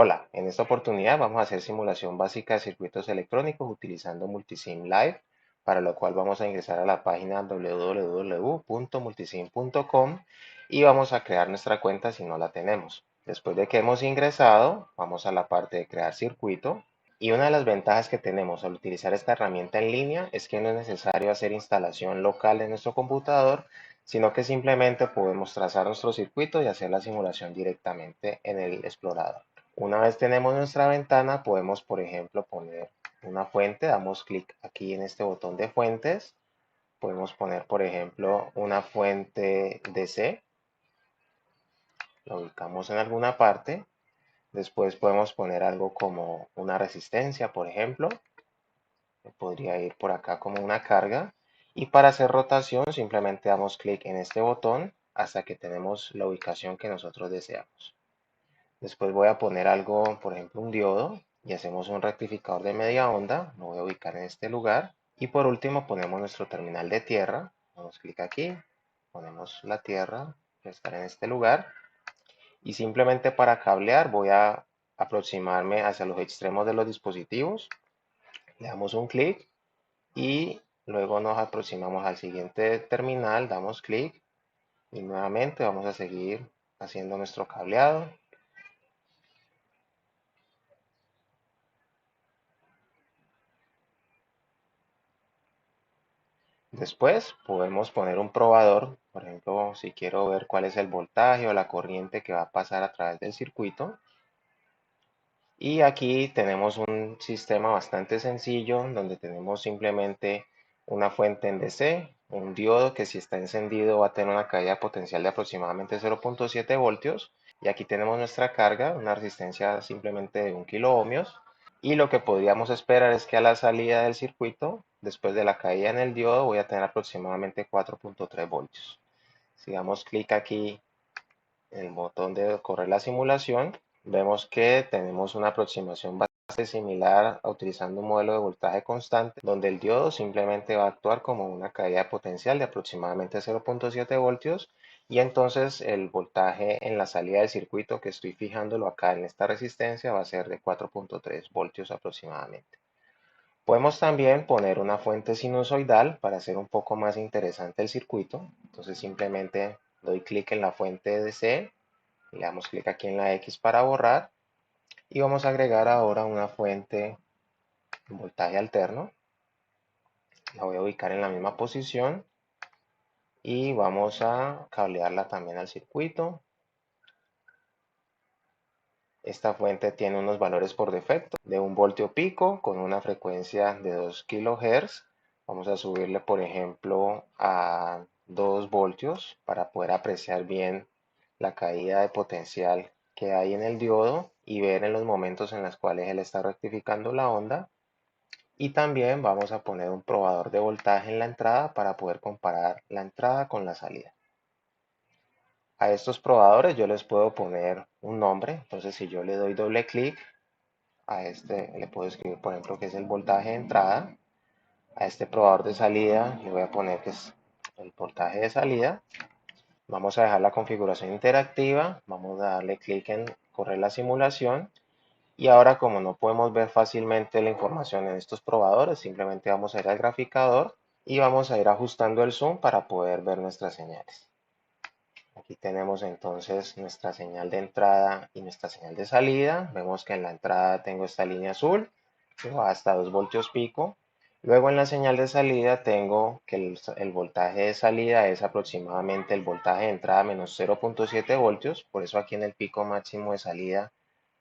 Hola, en esta oportunidad vamos a hacer simulación básica de circuitos electrónicos utilizando Multisim Live, para lo cual vamos a ingresar a la página www.multisim.com y vamos a crear nuestra cuenta si no la tenemos. Después de que hemos ingresado, vamos a la parte de crear circuito y una de las ventajas que tenemos al utilizar esta herramienta en línea es que no es necesario hacer instalación local en nuestro computador, sino que simplemente podemos trazar nuestro circuito y hacer la simulación directamente en el explorador. Una vez tenemos nuestra ventana, podemos, por ejemplo, poner una fuente. Damos clic aquí en este botón de fuentes. Podemos poner, por ejemplo, una fuente DC. La ubicamos en alguna parte. Después podemos poner algo como una resistencia, por ejemplo. Podría ir por acá como una carga. Y para hacer rotación, simplemente damos clic en este botón hasta que tenemos la ubicación que nosotros deseamos. Después voy a poner algo, por ejemplo, un diodo, y hacemos un rectificador de media onda. Lo voy a ubicar en este lugar. Y por último ponemos nuestro terminal de tierra. Damos clic aquí, ponemos la tierra que está en este lugar. Y simplemente para cablear voy a aproximarme hacia los extremos de los dispositivos. Le damos un clic y luego nos aproximamos al siguiente terminal. Damos clic y nuevamente vamos a seguir haciendo nuestro cableado. Después podemos poner un probador, por ejemplo, si quiero ver cuál es el voltaje o la corriente que va a pasar a través del circuito. Y aquí tenemos un sistema bastante sencillo donde tenemos simplemente una fuente en DC, un diodo que si está encendido va a tener una caída potencial de aproximadamente 0.7 voltios. Y aquí tenemos nuestra carga, una resistencia simplemente de 1 kilo ohmios. Y lo que podríamos esperar es que a la salida del circuito, después de la caída en el diodo, voy a tener aproximadamente 4.3 voltios. Si damos clic aquí en el botón de correr la simulación, vemos que tenemos una aproximación bastante similar a utilizando un modelo de voltaje constante, donde el diodo simplemente va a actuar como una caída potencial de aproximadamente 0.7 voltios, y entonces el voltaje en la salida del circuito, que estoy fijándolo acá en esta resistencia, va a ser de 4.3 voltios aproximadamente. Podemos también poner una fuente sinusoidal para hacer un poco más interesante el circuito. Entonces simplemente doy clic en la fuente de C, le damos clic aquí en la X para borrar y vamos a agregar ahora una fuente en voltaje alterno. La voy a ubicar en la misma posición y vamos a cablearla también al circuito. Esta fuente tiene unos valores por defecto de 1 voltio pico con una frecuencia de 2 kHz. Vamos a subirle, por ejemplo, a 2 voltios para poder apreciar bien la caída de potencial que hay en el diodo y ver en los momentos en los cuales él está rectificando la onda. Y también vamos a poner un probador de voltaje en la entrada para poder comparar la entrada con la salida. A estos probadores yo les puedo poner un nombre. Entonces si yo le doy doble clic a este, le puedo escribir, por ejemplo, que es el voltaje de entrada. A este probador de salida le voy a poner que es el voltaje de salida. Vamos a dejar la configuración interactiva. Vamos a darle clic en correr la simulación. Y ahora, como no podemos ver fácilmente la información en estos probadores, simplemente vamos a ir al graficador y vamos a ir ajustando el zoom para poder ver nuestras señales. Aquí tenemos entonces nuestra señal de entrada y nuestra señal de salida. Vemos que en la entrada tengo esta línea azul que va hasta 2 voltios pico. Luego en la señal de salida tengo que el voltaje de salida es aproximadamente el voltaje de entrada menos 0.7 voltios. Por eso aquí en el pico máximo de salida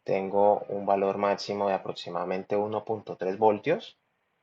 tengo un valor máximo de aproximadamente 1.3 voltios.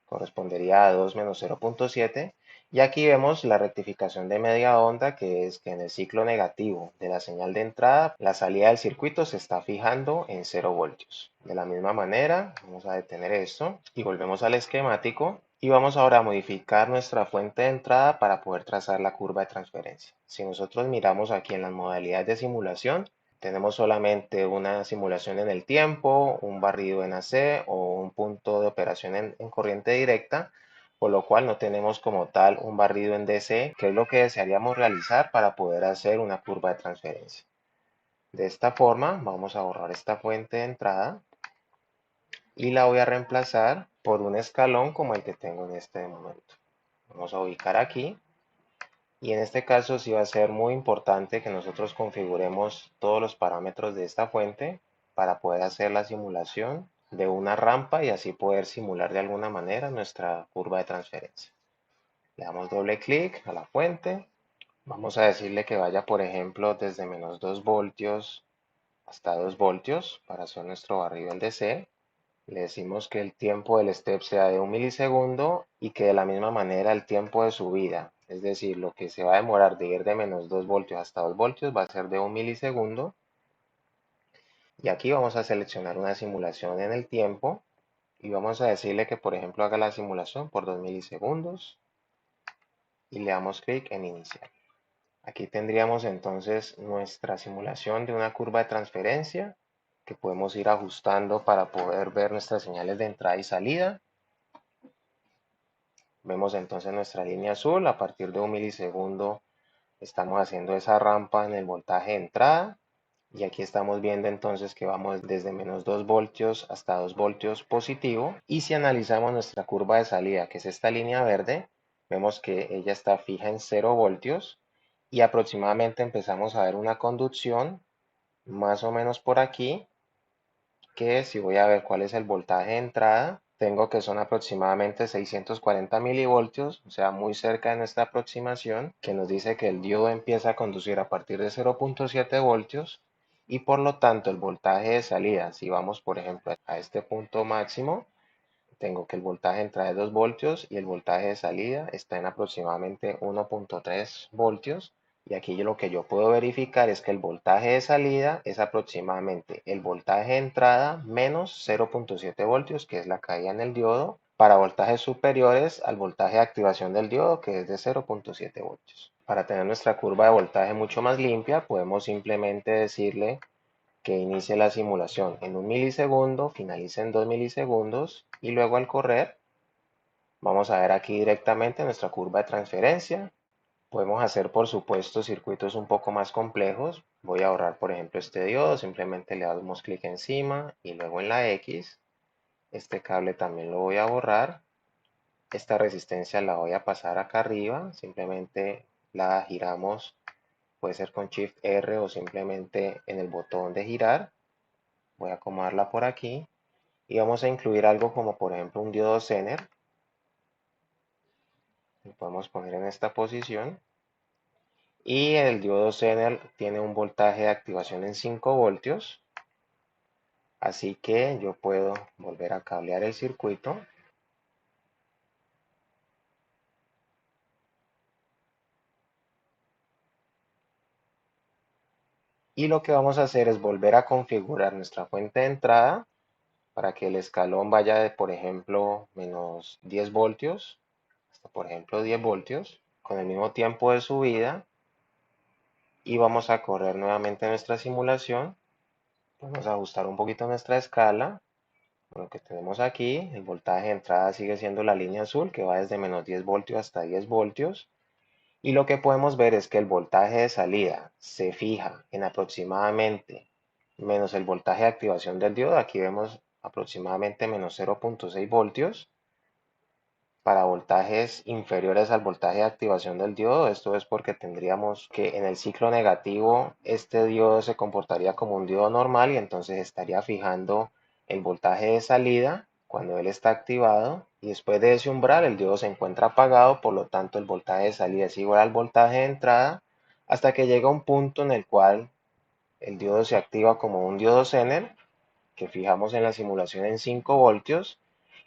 Correspondería a 2 menos 0.7. Y aquí vemos la rectificación de media onda, que es que en el ciclo negativo de la señal de entrada, la salida del circuito se está fijando en 0 voltios. De la misma manera, vamos a detener esto y volvemos al esquemático. Y vamos ahora a modificar nuestra fuente de entrada para poder trazar la curva de transferencia. Si nosotros miramos aquí en las modalidades de simulación, tenemos solamente una simulación en el tiempo, un barrido en AC o un punto de operación en corriente directa, por lo cual no tenemos como tal un barrido en DC, que es lo que desearíamos realizar para poder hacer una curva de transferencia. De esta forma vamos a borrar esta fuente de entrada y la voy a reemplazar por un escalón como el que tengo en este momento. Vamos a ubicar aquí y en este caso sí va a ser muy importante que nosotros configuremos todos los parámetros de esta fuente para poder hacer la simulación de una rampa y así poder simular de alguna manera nuestra curva de transferencia. Le damos doble clic a la fuente. Vamos a decirle que vaya, por ejemplo, desde menos 2 voltios hasta 2 voltios para hacer nuestro barrido en DC. Le decimos que el tiempo del step sea de 1 milisegundo y que de la misma manera el tiempo de subida, es decir, lo que se va a demorar de ir de menos 2 voltios hasta 2 voltios va a ser de 1 milisegundo. Y aquí vamos a seleccionar una simulación en el tiempo y vamos a decirle que, por ejemplo, haga la simulación por 2 milisegundos y le damos clic en iniciar. Aquí tendríamos entonces nuestra simulación de una curva de transferencia que podemos ir ajustando para poder ver nuestras señales de entrada y salida. Vemos entonces nuestra línea azul, a partir de 1 milisegundo estamos haciendo esa rampa en el voltaje de entrada y aquí estamos viendo entonces que vamos desde menos 2 voltios hasta 2 voltios positivo y si analizamos nuestra curva de salida, que es esta línea verde, vemos que ella está fija en 0 voltios y aproximadamente empezamos a ver una conducción más o menos por aquí, que si voy a ver cuál es el voltaje de entrada, tengo que son aproximadamente 640 milivoltios, o sea, muy cerca de nuestra aproximación, que nos dice que el diodo empieza a conducir a partir de 0.7 voltios y por lo tanto el voltaje de salida, si vamos por ejemplo a este punto máximo, tengo que el voltaje de entrada es 2 voltios y el voltaje de salida está en aproximadamente 1.3 voltios. Y aquí lo que yo puedo verificar es que el voltaje de salida es aproximadamente el voltaje de entrada menos 0.7 voltios, que es la caída en el diodo, para voltajes superiores al voltaje de activación del diodo, que es de 0.7 voltios. Para tener nuestra curva de voltaje mucho más limpia, podemos simplemente decirle que inicie la simulación en 1 milisegundo, finalice en 2 milisegundos y luego al correr vamos a ver aquí directamente nuestra curva de transferencia. Podemos hacer por supuesto circuitos un poco más complejos. Voy a borrar por ejemplo este diodo, simplemente le damos clic encima y luego en la X. Este cable también lo voy a borrar. Esta resistencia la voy a pasar acá arriba, simplemente la giramos, puede ser con Shift R o simplemente en el botón de girar. Voy a acomodarla por aquí y vamos a incluir algo como por ejemplo un diodo Zener. Lo podemos poner en esta posición y el diodo Zener tiene un voltaje de activación en 5 voltios, así que yo puedo volver a cablear el circuito y lo que vamos a hacer es volver a configurar nuestra fuente de entrada para que el escalón vaya de por ejemplo menos 10 voltios hasta por ejemplo 10 voltios con el mismo tiempo de subida y vamos a correr nuevamente nuestra simulación. Vamos a ajustar un poquito nuestra escala. Lo que tenemos aquí, el voltaje de entrada sigue siendo la línea azul que va desde menos 10 voltios hasta 10 voltios. Y lo que podemos ver es que el voltaje de salida se fija en aproximadamente menos el voltaje de activación del diodo. Aquí vemos aproximadamente menos 0.6 voltios. Para voltajes inferiores al voltaje de activación del diodo, esto es porque tendríamos que en el ciclo negativo este diodo se comportaría como un diodo normal y entonces estaría fijando el voltaje de salida cuando él está activado y después de ese umbral el diodo se encuentra apagado, por lo tanto el voltaje de salida es igual al voltaje de entrada hasta que llega un punto en el cual el diodo se activa como un diodo Zener que fijamos en la simulación en 5 voltios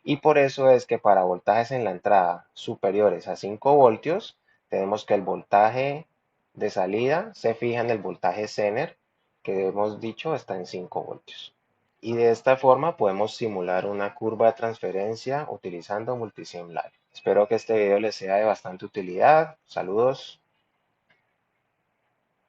y por eso es que para voltajes en la entrada superiores a 5 voltios tenemos que el voltaje de salida se fija en el voltaje Zener que hemos dicho está en 5 voltios. Y de esta forma podemos simular una curva de transferencia utilizando Multisim Live. Espero que este video les sea de bastante utilidad. Saludos.